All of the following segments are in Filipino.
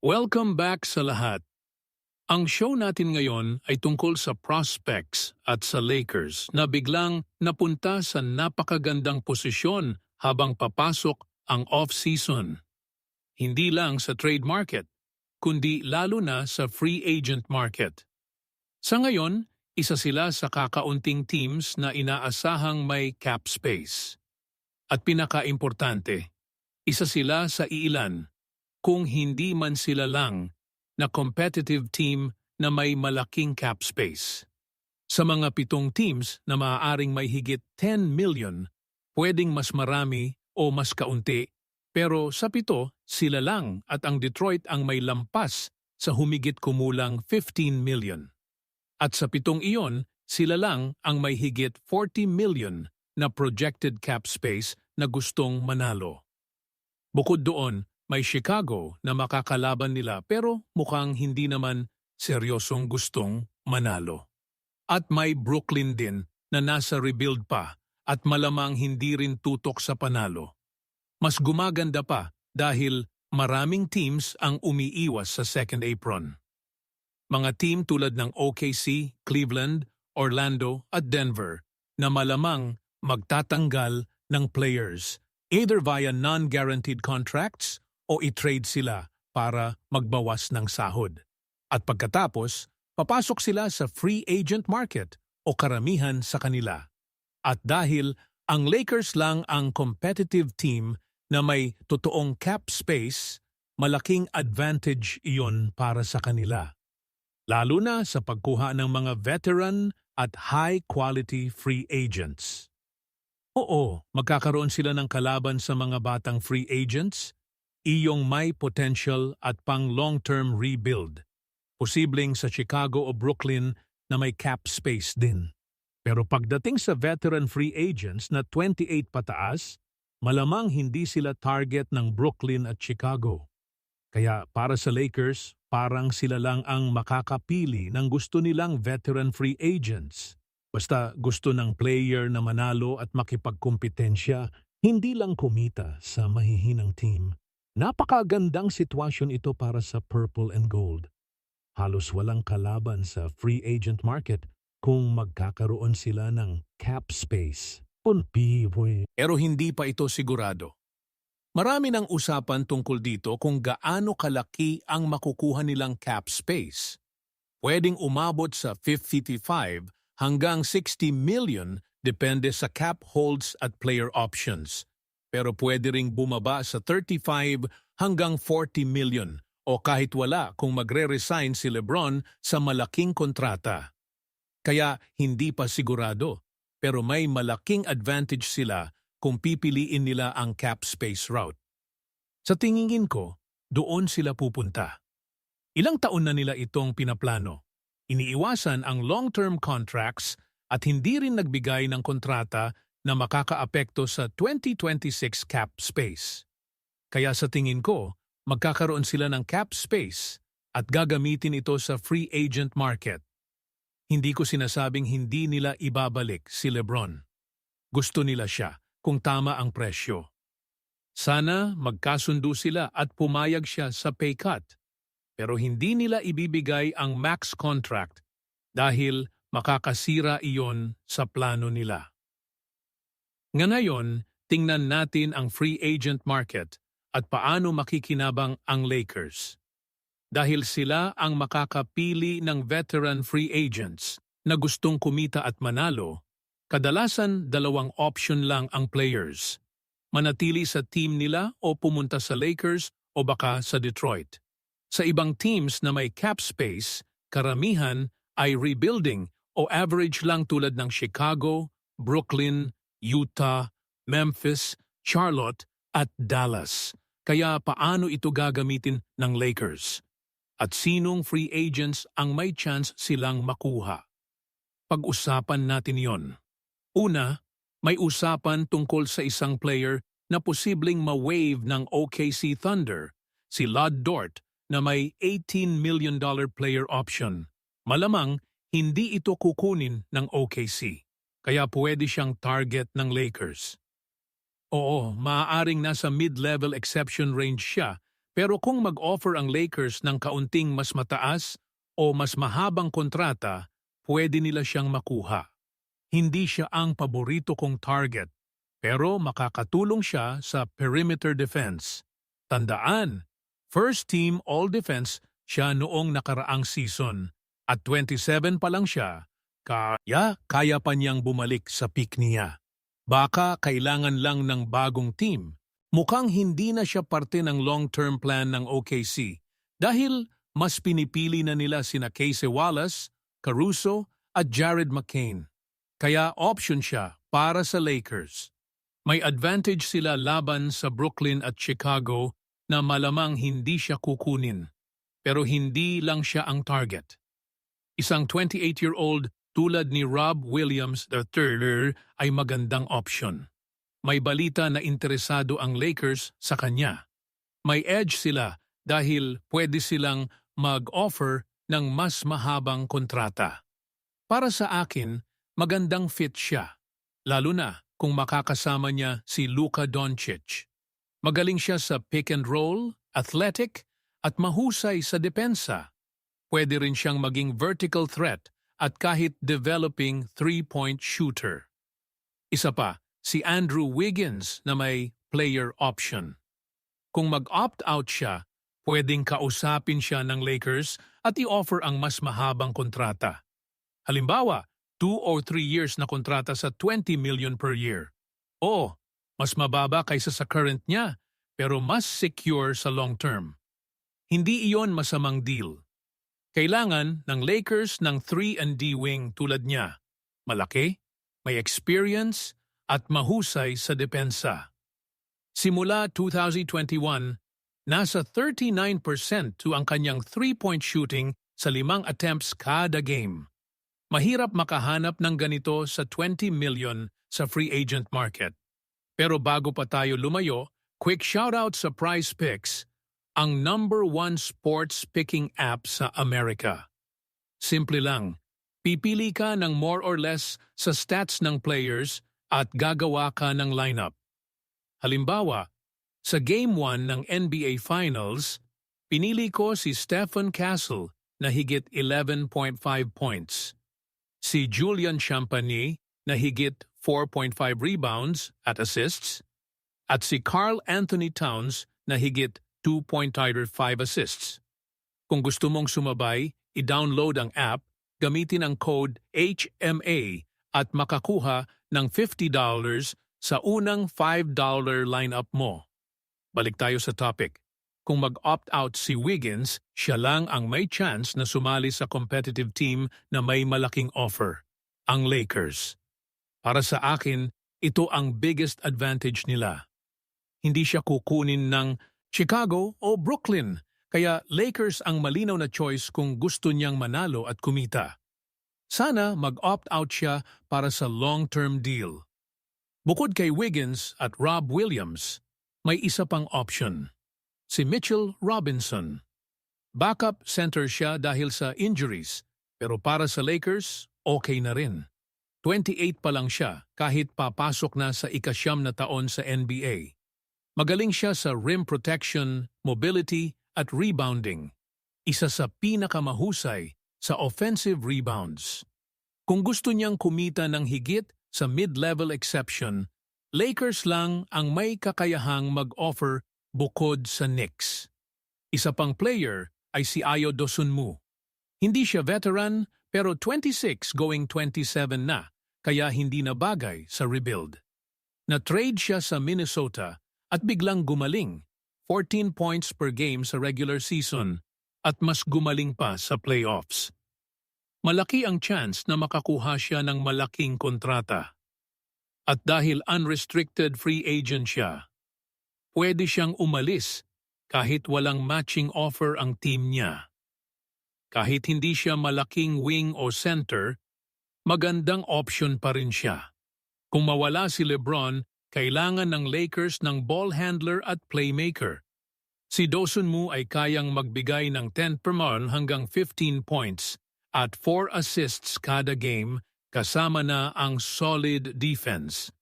Welcome back sa lahat. Ang show natin ngayon ay tungkol sa prospects at sa Lakers na biglang napunta sa napakagandang posisyon habang papasok ang off-season. Hindi lang sa trade market, kundi lalo na sa free agent market. Sa ngayon, isa sila sa kakaunting teams na inaasahang may cap space. At pinaka-importante, isa sila sa iilan, kung hindi man sila lang, na competitive team na may malaking cap space. Sa mga 7 teams na maaaring may higit 10 million, pwedeng mas marami o mas kaunti, pero sa 7, sila lang at ang Detroit ang may lampas sa humigit kumulang 15 million. At sa 7 iyon, sila lang ang may higit 40 million na projected cap space na gustong manalo. Bukod doon, may Chicago na makakalaban nila pero mukhang hindi naman seryosong gustong manalo. At may Brooklyn din na nasa rebuild pa at malamang hindi rin tutok sa panalo. Mas gumaganda pa dahil maraming teams ang umiiwas sa second apron. Mga team tulad ng OKC, Cleveland, Orlando at Denver na malamang magtatanggal ng players either via non-guaranteed contracts o i-trade sila para magbawas ng sahod. At pagkatapos, papasok sila sa free agent market o karamihan sa kanila. At dahil ang Lakers lang ang competitive team na may totoong cap space, malaking advantage iyon para sa kanila. Lalo na sa pagkuha ng mga veteran at high-quality free agents. Oo, magkakaroon sila ng kalaban sa mga batang free agents, iyong may potential at pang long-term rebuild. Posibleng sa Chicago o Brooklyn na may cap space din. Pero pagdating sa veteran free agents na 28 pataas, malamang hindi sila target ng Brooklyn at Chicago. Kaya para sa Lakers, parang sila lang ang makakapili ng gusto nilang veteran free agents. Basta gusto ng player na manalo at makipagkumpetensya, hindi lang kumita sa mahihinang team. Napakagandang sitwasyon ito para sa Purple and Gold. Halos walang kalaban sa free agent market kung magkakaroon sila ng cap space. Pero hindi pa ito sigurado. Marami ng usapan tungkol dito kung gaano kalaki ang makukuha nilang cap space. Pwedeng umabot sa 55 hanggang 60 million depende sa cap holds at player options. Pero pwede ring bumaba sa 35 hanggang 40 million o kahit wala kung magre-resign si LeBron sa malaking kontrata. Kaya hindi pa sigurado, pero may malaking advantage sila kung pipiliin nila ang cap space route. Sa tingin ko, doon sila pupunta. Ilang taon na nila itong pinaplano. Iniiwasan ang long-term contracts at hindi rin nagbigay ng kontrata na makakaapekto sa 2026 cap space. Kaya sa tingin ko, magkakaroon sila ng cap space at gagamitin ito sa free agent market. Hindi ko sinasabing hindi nila ibabalik si LeBron. Gusto nila siya kung tama ang presyo. Sana magkasundo sila at pumayag siya sa pay cut. Pero hindi nila ibibigay ang max contract dahil makakasira iyon sa plano nila. Ngayon, tingnan natin ang free agent market at paano makikinabang ang Lakers. Dahil sila ang makakapili ng veteran free agents na gustong kumita at manalo, kadalasan 2 option lang ang players. Manatili sa team nila o pumunta sa Lakers o baka sa Detroit. Sa ibang teams na may cap space, karamihan ay rebuilding o average lang tulad ng Chicago, Brooklyn, Utah, Memphis, Charlotte at Dallas. Kaya paano ito gagamitin ng Lakers? At sinong free agents ang may chance silang makuha? Pag-usapan natin yon. Una, may usapan tungkol sa isang player na posibleng ma-waive ng OKC Thunder, si Lod Dort, na may $18 million player option. Malamang, hindi ito kukunin ng OKC, kaya pwede siyang target ng Lakers. Oo, maaaring nasa mid-level exception range siya, Pero kung mag-offer ang Lakers ng kaunting mas mataas o mas mahabang kontrata, pwede nila siyang makuha. Hindi siya ang paborito kong target, pero makakatulong siya sa perimeter defense. Tandaan, first team all-defense siya noong nakaraang season at 27 pa lang siya, kaya pa niyang bumalik sa peak niya. Baka kailangan lang ng bagong team. Mukhang hindi na siya parte ng long-term plan ng OKC dahil mas pinipili na nila sina Casey Wallace, Caruso at Jared McCain. Kaya option siya para sa Lakers. May advantage sila laban sa Brooklyn at Chicago na malamang hindi siya kukunin. Pero hindi lang siya ang target. Isang 28-year-old tulad ni Rob Williams III ay magandang option. May balita na interesado ang Lakers sa kanya. May edge sila dahil pwede silang mag-offer ng mas mahabang kontrata. Para sa akin, magandang fit siya, lalo na kung makakasama niya si Luka Doncic. Magaling siya sa pick and roll, athletic, at mahusay sa depensa. Pwede rin siyang maging vertical threat at kahit developing three-point shooter. Isa pa, si Andrew Wiggins na may player option. Kung mag-opt-out siya, pwedeng kausapin siya ng Lakers at i-offer ang mas mahabang kontrata. Halimbawa, 2 or 3 years na kontrata sa $20 million per year. O, mas mababa kaysa sa current niya, pero mas secure sa long term. Hindi iyon masamang deal. Kailangan ng Lakers ng 3-and-D wing tulad niya. Malaki, may experience, at mahusay sa depensa. Simula 2021, nasa 39% ang kanyang 3-point shooting sa 5 attempts kada game. Mahirap makahanap ng ganito sa 20 million sa free agent market. Pero bago pa tayo lumayo, quick shoutout sa PrizePicks, ang #1 sports picking app sa Amerika. Simple lang, pipili ka ng more or less sa stats ng players at gagawa ka ng lineup. Halimbawa, sa Game 1 ng NBA Finals, pinili ko si Stephen Castle na higit 11.5 points, si Julian Champagny na higit 4.5 rebounds at assists, at si Karl Anthony Towns na higit 2.5 assists. Kung gusto mong sumabay, i-download ang app, gamitin ang code HMA at makakuha ng $50 sa unang $5 lineup mo. Balik tayo sa topic. Kung mag-opt-out si Wiggins, siya lang ang may chance na sumali sa competitive team na may malaking offer, ang Lakers. Para sa akin, ito ang biggest advantage nila. Hindi siya kukunin ng Chicago o Brooklyn, kaya Lakers ang malinaw na choice kung gusto niyang manalo at kumita. Sana mag-opt-out siya para sa long-term deal. Bukod kay Wiggins at Rob Williams, may isa pang option. Si Mitchell Robinson. Backup center siya dahil sa injuries, pero para sa Lakers, okay na rin. 28 pa lang siya kahit papasok na sa ika-9 na taon sa NBA. Magaling siya sa rim protection, mobility at rebounding. Isa sa pinakamahusay sa offensive rebounds. Kung gusto niyang kumita ng higit sa mid-level exception, Lakers lang ang may kakayahang mag-offer bukod sa Knicks. Isa pang player ay si Ayo Dosunmu. Hindi siya veteran pero 26 going 27 na, kaya hindi na bagay sa rebuild. Na-trade siya sa Minnesota at biglang gumaling, 14 points per game sa regular season at mas gumaling pa sa playoffs. Malaki ang chance na makakuha siya ng malaking kontrata. At dahil unrestricted free agent siya, pwede siyang umalis kahit walang matching offer ang team niya. Kahit hindi siya malaking wing o center, magandang option pa rin siya. Kung mawala si LeBron, kailangan ng Lakers ng ball handler at playmaker. Si Dosunmu ay kayang magbigay ng 10 per month hanggang 15 points at 4 assists kada game kasama na ang solid defense.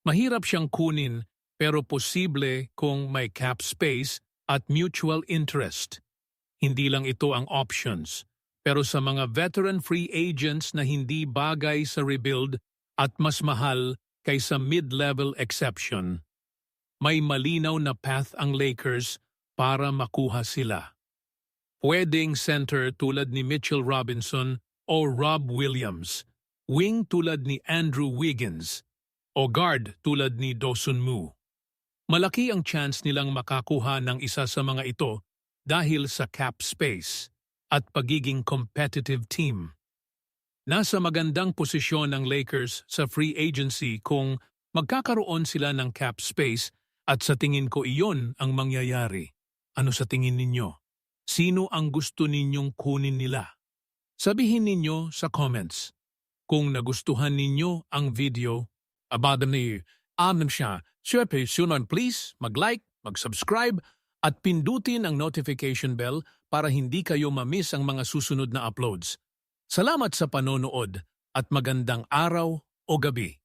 Mahirap siyang kunin pero posible kung may cap space at mutual interest. Hindi lang ito ang options, pero sa mga veteran free agents na hindi bagay sa rebuild at mas mahal kaysa mid-level exception, may malinaw na path ang Lakers para makuha sila. Pwedeng center tulad ni Mitchell Robinson o Rob Williams, wing tulad ni Andrew Wiggins, o guard tulad ni Dosun Mu. Malaki ang chance nilang makakuha ng isa sa mga ito dahil sa cap space at pagiging competitive team. Nasa magandang posisyon ng Lakers sa free agency kung magkakaroon sila ng cap space at sa tingin ko iyon ang mangyayari. Ano sa tingin ninyo? Sino ang gusto ninyong kunin nila? Sabihin ninyo sa comments. Kung nagustuhan ninyo ang video, abadam ni siya, syempre sunon please, mag-like, mag-subscribe, at pindutin ang notification bell para hindi kayo ma-miss ang mga susunod na uploads. Salamat sa panonood at magandang araw o gabi.